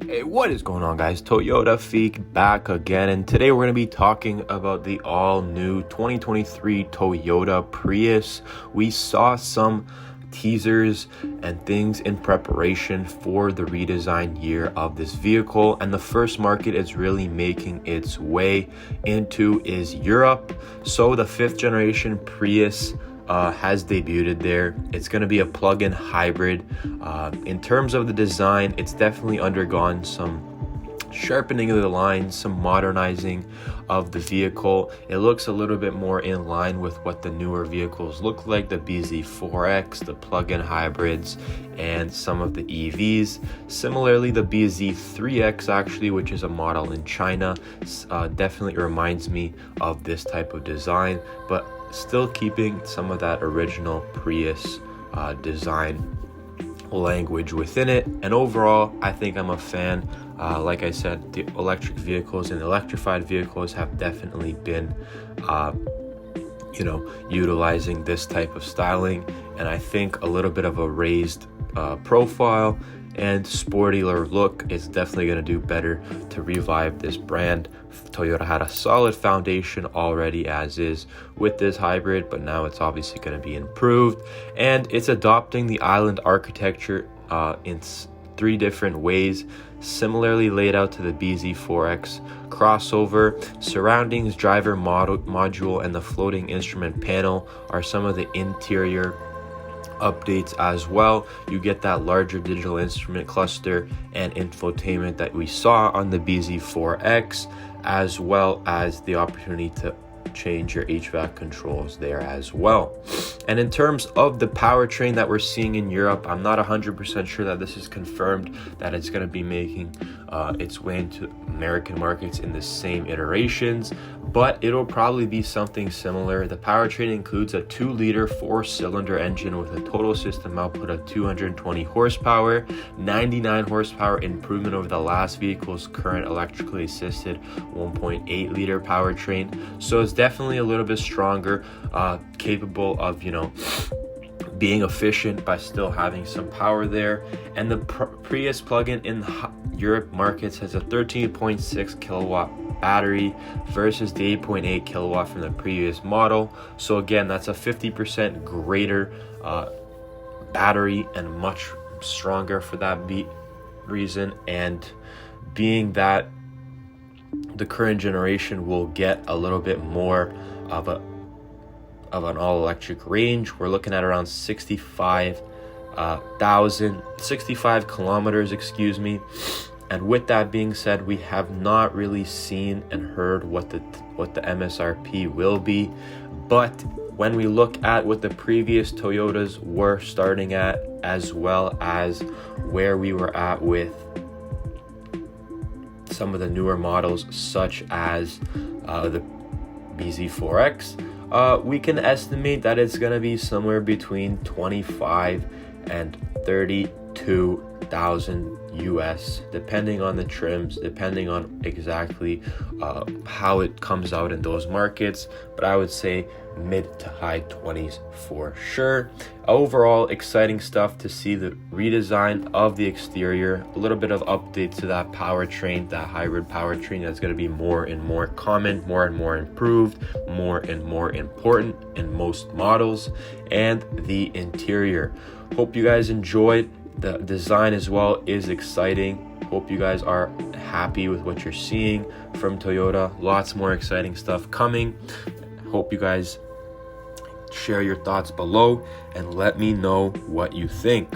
Hey, what is going on, guys? Toyota Feek back again, and today we're going to be talking about the all-new 2023 Toyota Prius. We saw some teasers and things in preparation for the redesign year of this vehicle, and the first market it's really making its way into is Europe. So the 5th generation Prius has debuted there. It's going to be a plug-in hybrid. In terms of the design, it's definitely undergone some sharpening of the lines, some modernizing of the vehicle. It looks a little bit more in line with what the newer vehicles look like, the BZ4X, the plug-in hybrids, and some of the EVs. Similarly, the BZ3X actually, which is a model in China, definitely reminds me of this type of design, but still keeping some of that original Prius design language within it. And overall, I think I'm a fan. Like I said, the electric vehicles and electrified vehicles have definitely been utilizing this type of styling, and I think a little bit of a raised profile and sportier look is definitely going to do better to revive this brand. Toyota had a solid foundation already as is with this hybrid, but now it's obviously going to be improved, and it's adopting the island architecture in 3 different ways, similarly laid out to the BZ4X crossover. Surroundings, driver module, and the floating instrument panel are some of the interior updates as well. You get that larger digital instrument cluster and infotainment that we saw on the BZ4X, as well as the opportunity to change your HVAC controls there as well. And in terms of the powertrain that we're seeing in Europe, I'm not 100% sure that this is confirmed that it's going to be making its way into American markets in the same iterations, but it'll probably be something similar. The powertrain includes a 2-liter 4-cylinder engine with a total system output of 220 horsepower, 99 horsepower improvement over the last vehicle's current electrically assisted 1.8-liter powertrain. So it's definitely a little bit stronger, capable of being efficient by still having some power there. And the Prius plug-in in Europe markets has a 13.6 kilowatt battery versus the 8.8 kilowatt from the previous model. So again, that's a 50% greater battery and much stronger for that reason. And being that the current generation will get a little bit more of an all-electric range, we're looking at around 65 kilometers, and with that being said, we have not really seen and heard what the MSRP will be, but when we look at what the previous Toyotas were starting at, as well as where we were at with some of the newer models such as the BZ4X, we can estimate that it's going to be somewhere between 25 and 32,000 US, depending on the trims, depending on exactly how it comes out in those markets, but I would say mid to high 20s for sure. Overall, exciting stuff to see the redesign of the exterior, a little bit of updates to that powertrain, that hybrid powertrain that's going to be more and more common, more and more improved, more and more important in most models, and the interior. Hope you guys enjoyed. The design as well is exciting. Hope you guys are happy with what you're seeing from Toyota. Lots more exciting stuff coming. Hope you guys share your thoughts below and let me know what you think.